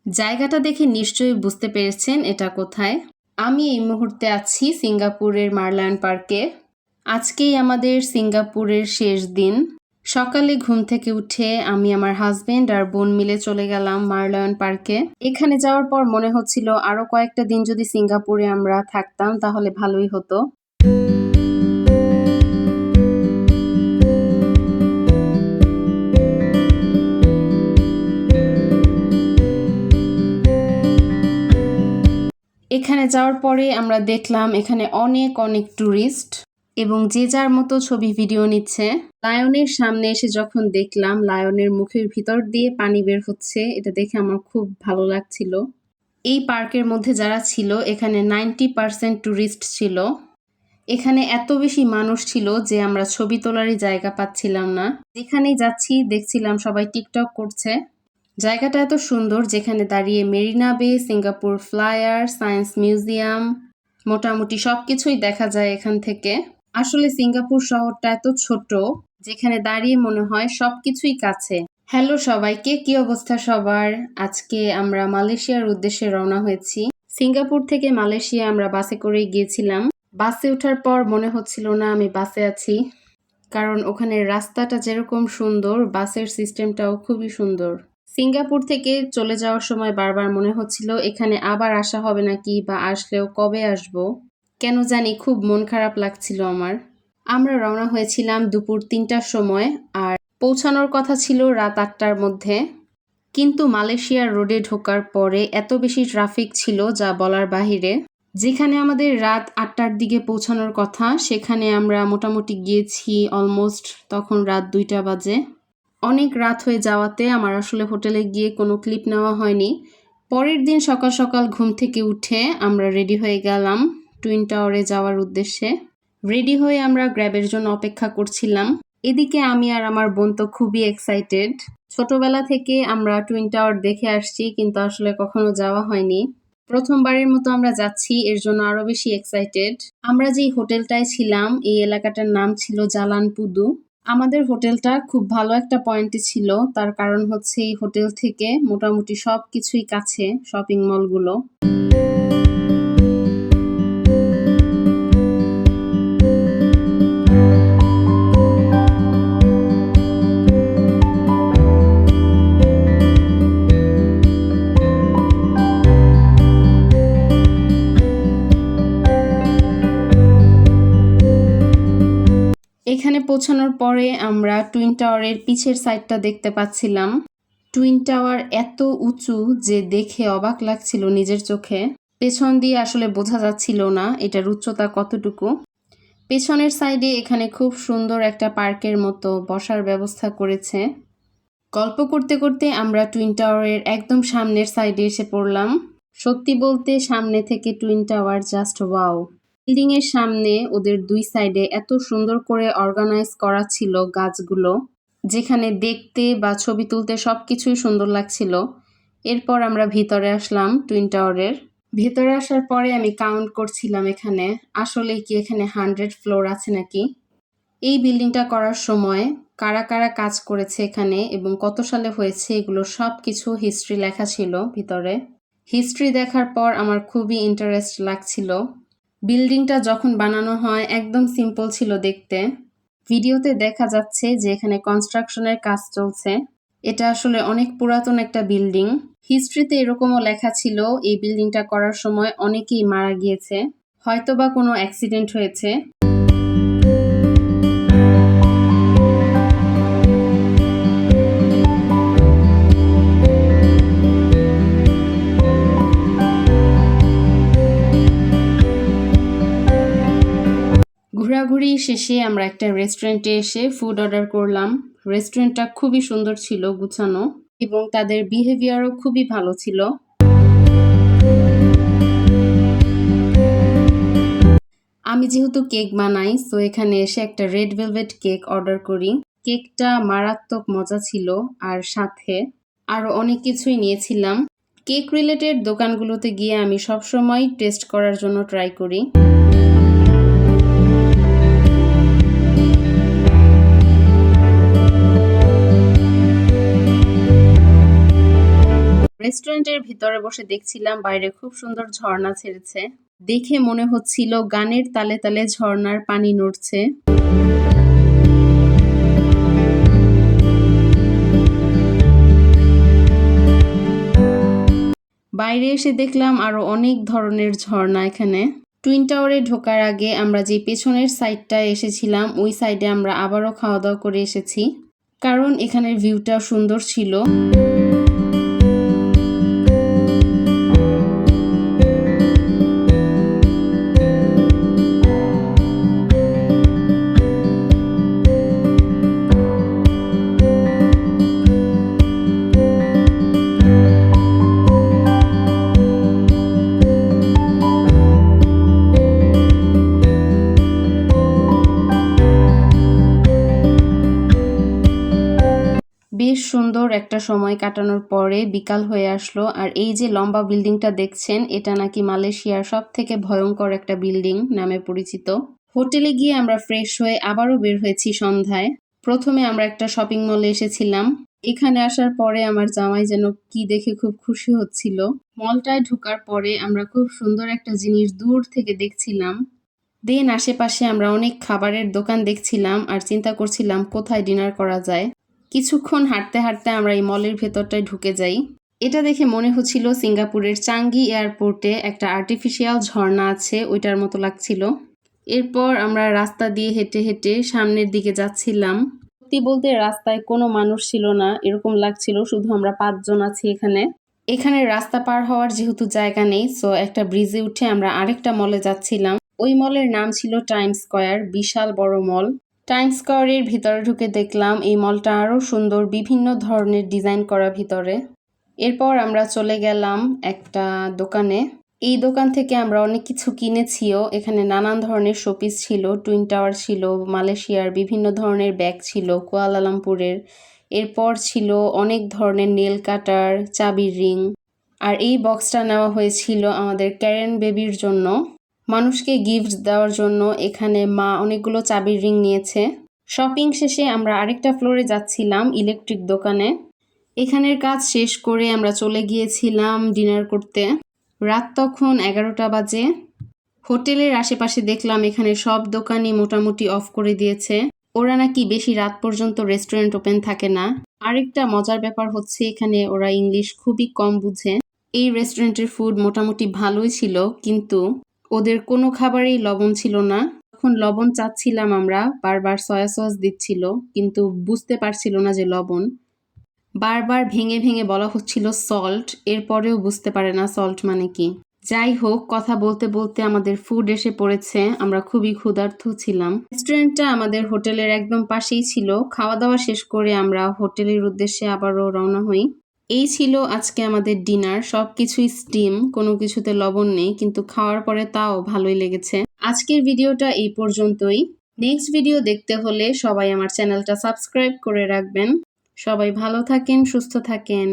জায়গাটা দেখে নিশ্চয়ই বুঝতে পেরেছেন এটা কোথায়। আমি এই মুহূর্তে আছি সিঙ্গাপুরের মার্লায়ন পার্কে। আজকেই আমাদের সিঙ্গাপুরের শেষ দিন। সকালে ঘুম থেকে উঠে আমি আমার হাজবেন্ড আর বোন মিলে চলে গেলাম মার্লায়ন পার্কে। এখানে যাওয়ার পর মনে হচ্ছিল আরো কয়েকটা দিন যদি সিঙ্গাপুরে আমরা থাকতাম তাহলে ভালোই হতো। এখানে যাওয়ার পরে আমরা দেখলাম এখানে অনেক ট্যুরিস্ট এবং যে যার মতো ছবি ভিডিও নিচ্ছে। লায়নের সামনে এসে যখন দেখলাম লায়নের মুখের ভিতর দিয়ে পানি বের হচ্ছে, এটা দেখে আমার খুব ভালো লাগছিল। এই পার্কের মধ্যে যারা ছিল এখানে 90% ট্যুরিস্ট ছিল। এখানে এত বেশি মানুষ ছিল যে আমরা ছবি তোলারই জায়গা পাচ্ছিলাম না। যেখানেই যাচ্ছি দেখছিলাম সবাই টিকটক করছে। জায়গাটা এত সুন্দর, যেখানে দাঁড়িয়ে মেরিনা বে, সিঙ্গাপুর ফ্লায়ার, সায়েন্স মিউজিয়াম, মোটামুটি সবকিছুই দেখা যায় এখান থেকে। আসলে সিঙ্গাপুর শহরটা এত ছোট, যেখানে দাঁড়িয়ে মনে হয় সবকিছুই কাছে। হ্যালো সবাইকে, কি অবস্থা সবার? আজকে আমরা মালয়েশিয়ার উদ্দেশ্যে রওনা হয়েছি। সিঙ্গাপুর থেকে মালয়েশিয়া আমরা বাসে করেই গিয়েছিলাম। বাসে ওঠার পর মনে হচ্ছিল না আমি বাসে আছি, কারণ ওখানে রাস্তাটা যেরকম সুন্দর, বাসের সিস্টেমটাও খুবই সুন্দর। সিঙ্গাপুর থেকে চলে যাওয়ার সময় বারবার মনে হচ্ছিল এখানে আবার আসা হবে নাকি, বা আসলেও কবে আসব। কেন জানি খুব মন খারাপ লাগছিল আমার। আমরা রওনা হয়েছিলাম দুপুর 3টার সময় আর পৌঁছানোর কথা ছিল রাত 8টার মধ্যে। কিন্তু মালয়েশিয়ার রোডে ঢোকার পরে এত বেশি ট্রাফিক ছিল যা বলার বাহিরে। যেখানে আমাদের রাত 8টার দিকে পৌঁছানোর কথা, সেখানে আমরা মোটামুটি গিয়েছি অলমোস্ট তখন রাত 2টা বাজে। অনেক রাত হয়ে যাওয়াতে আমার আসলে হোটেলে গিয়ে কোনো ক্লিপ নেওয়া হয়নি। পরের দিন সকাল সকাল ঘুম থেকে উঠে আমরা রেডি হয়ে গেলাম টুইন টাওয়ারে যাওয়ার উদ্দেশ্যে। রেডি হয়ে আমরা গ্র্যাবের জন্য অপেক্ষা করছিলাম। এদিকে আমি আর আমার বোন তো খুবই এক্সাইটেড। ছোটবেলা থেকে আমরা টুইন টাওয়ার দেখে আসছি, কিন্তু আসলে কখনো যাওয়া হয়নি। প্রথমবারের মতো আমরা যাচ্ছি, এর জন্য আরো বেশি এক্সাইটেড। আমরা যেই হোটেলটায় ছিলাম এই এলাকাটার নাম ছিল জালান পুদু। আমাদের হোটেলটা খুব ভালো একটা পয়েন্টে ছিল, তার কারণ হচ্ছে এই হোটেল থেকে মোটামুটি সবকিছুই কাছে, শপিং মলগুলো। এখানে পৌঁছানোর পরে আমরা টুইন টাওয়ারের পিছের সাইডটা দেখতে পাচ্ছিলাম। টুইন টাওয়ার এত উঁচু যে দেখে অবাক লাগছিল নিজের চোখে। পেছন দিয়ে আসলে বোঝা যাচ্ছিল না এটার উচ্চতা কতটুকু। পেছনের সাইডে এখানে খুব সুন্দর একটা পার্কের মতো বসার ব্যবস্থা করেছে। গল্প করতে করতে আমরা টুইন টাওয়ারের একদম সামনের সাইডে এসে পড়লাম। সত্যি বলতে সামনে থেকে twin tower just wow. Building এর সামনে ওদের দুই সাইডে এত সুন্দর করে অর্গানাইজ করা ছিল গাছগুলো, যেখানে দেখতে বা ছবি তুলতে সবকিছুই সুন্দর লাগছিল। এরপর আমরা ভিতরে আসলাম টুইন টাওয়ারের। ভেতরে আসার পরে আমি কাউন্ট করছিলাম এখানে আসলে কি এখানে 100 ফ্লোর আছে নাকি। এই বিল্ডিংটা করার সময় কারা কারা কাজ করেছে এখানে এবং কত সালে হয়েছে এগুলো সব কিছু হিস্ট্রি লেখা ছিল ভিতরে। হিস্ট্রি দেখার পর আমার খুবই ইন্টারেস্ট লাগছিল। বিল্ডিংটা যখন বানানো হয় একদম সিম্পল ছিল দেখতে। ভিডিওতে দেখা যাচ্ছে যে এখানে কনস্ট্রাকশনের কাজ চলছে। এটা আসলে অনেক পুরাতন একটা বিল্ডিং। হিস্ট্রিতে এরকমও লেখা ছিল এই বিল্ডিংটা করার সময় অনেকেই মারা গিয়েছে, হয়তোবা কোনো অ্যাক্সিডেন্ট হয়েছে। ঘোরাঘুরি শেষে আমরা একটা রেস্টুরেন্টে এসে ফুড অর্ডার করলাম। রেস্টুরেন্টটা খুবই সুন্দর ছিল, গুছানো, এবং তাদের বিহেভিয়ারও খুবই ভালো ছিল। আমি যেহেতু কেক বানাই, সো এখানে এসে একটা রেড ভেলভেট কেক অর্ডার করি। কেকটা মারাত্মক মজা ছিল, আর সাথে আরো অনেক কিছুই নিয়েছিলাম। কেক রিলেটেড দোকানগুলোতে গিয়ে আমি সবসময় টেস্ট করার জন্য ট্রাই করি। রেস্টুরেন্টের ভিতরে বসে দেখছিলাম বাইরে খুব সুন্দর ঝর্ণা ছেড়েছে। দেখে মনে হচ্ছিল গানের তালে তালে ঝর্ণার পানি নড়ছে। বাইরে এসে দেখলাম আরো অনেক ধরনের ঝর্ণা এখানে। টুইন টাওয়ারে ঢোকার আগে আমরা যে পেছনের সাইডটায় এসেছিলাম ওই সাইডে আমরা আবারও খাওয়া দাওয়া করে এসেছি, কারণ এখানের ভিউটা সুন্দর ছিল। বেশ সুন্দর একটা সময় কাটানোর পরে বিকাল হয়ে আসলো। আর এই যে লম্বা বিল্ডিংটা দেখছেন, এটা নাকি মালয়েশিয়ার সব থেকে ভয়ঙ্কর একটা বিল্ডিং নামে পরিচিত। হোটেলে গিয়ে আমরা ফ্রেশ হয়ে আবারও বের হয়েছি সন্ধ্যায়। প্রথমে আমরা একটা শপিং মলে এসেছিলাম। এখানে আসার পরে আমার জামাই যেন কি দেখে খুব খুশি হচ্ছিল। মলটায় ঢোকার পরে আমরা খুব সুন্দর একটা জিনিস দূর থেকে দেখছিলাম। দেন আশেপাশে আমরা অনেক খাবারের দোকান দেখছিলাম আর চিন্তা করছিলাম কোথায় ডিনার করা যায়। কিছুক্ষণ হাঁটতে হাঁটতে আমরা এই মলের ভেতরটায় ঢুকে যাই। এটা দেখে মনে হচ্ছিল সিঙ্গাপুরের চাঙ্গি এয়ারপোর্টে একটা আর্টিফিশিয়াল ঝর্ণা আছে, ওইটার মতো লাগছিল। এরপর আমরা রাস্তা দিয়ে হেঁটে হেঁটে সামনের দিকে যাচ্ছিলাম। সত্যি বলতে রাস্তায় কোনো মানুষ ছিল না, এরকম লাগছিল শুধু আমরা 5 জন আছি এখানে রাস্তা পার হওয়ার যেহেতু জায়গা নেই, সো একটা ব্রিজে উঠে আমরা আরেকটা মলে যাচ্ছিলাম। ওই মলের নাম ছিল টাইম স্কয়ার, বিশাল বড় মল। টাইম স্কয়ারের ভিতরে ঢুকে দেখলাম এই মলটা আরো সুন্দর, বিভিন্ন ধরনের ডিজাইন করা ভিতরে। এরপর আমরা চলে গেলাম একটা দোকানে। এই দোকান থেকে আমরা অনেক কিছু কিনেছিও। এখানে নানান ধরনের শোপিস ছিল, টুইন টাওয়ার ছিল, মালয়েশিয়ার বিভিন্ন ধরনের ব্যাগ ছিল, কুয়ালালামপুরের। এরপর ছিল অনেক ধরনের নেল কাটার, চাবির রিং। আর এই বক্সটা নেওয়া হয়েছিল আমাদের ক্যারেন বেবির জন্য, মানুষকে গিফট দেওয়ার জন্য। এখানে মা অনেকগুলো চাবির রিং নিয়েছে। শপিং শেষে আমরা আরেকটা ফ্লোরে যাচ্ছিলাম ইলেকট্রিক দোকানে। এখানের কাজ শেষ করে আমরা চলে গিয়েছিলাম ডিনার করতে। রাত তখন 11টা বাজে। হোটেলের আশেপাশে দেখলাম এখানে সব দোকানই মোটামুটি অফ করে দিয়েছে। ওরা নাকি বেশি রাত পর্যন্ত রেস্টুরেন্ট ওপেন থাকে না। আরেকটা মজার ব্যাপার হচ্ছে এখানে ওরা ইংলিশ খুবই কম বুঝে। এই রেস্টুরেন্টের ফুড মোটামুটি ভালোই ছিল, কিন্তু ওদের কোনো খাবারেই লবণ ছিল না। যখন লবণ চাচ্ছিলাম আমরা, বারবার সয়া সস দিচ্ছিল, কিন্তু বুঝতে পারছিল না যে লবণ। বারবার ভেঙে ভেঙে বলা হচ্ছিল সল্ট, এরপরেও বুঝতে পারে না সল্ট মানে কি। যাই হোক, কথা বলতে বলতে আমাদের ফুড এসে পড়েছে। আমরা খুবই ক্ষুধার্ত ছিলাম। রেস্টুরেন্টটা আমাদের হোটেলের একদম পাশেই ছিল। খাওয়া দাওয়া শেষ করে আমরা হোটেলের উদ্দেশ্যে আবারও রওনা হই। এই ছিল আজকে আমাদের ডিনার। সবকিছুই স্টিম, কোনো কিছুতে লবণ নেই, কিন্তু খাওয়ার পরে তাও ভালোই লেগেছে। আজকের ভিডিওটা এই পর্যন্তই। নেক্সট ভিডিও দেখতে হলে সবাই আমার চ্যানেলটা সাবস্ক্রাইব করে রাখবেন। সবাই ভালো থাকেন, সুস্থ থাকেন।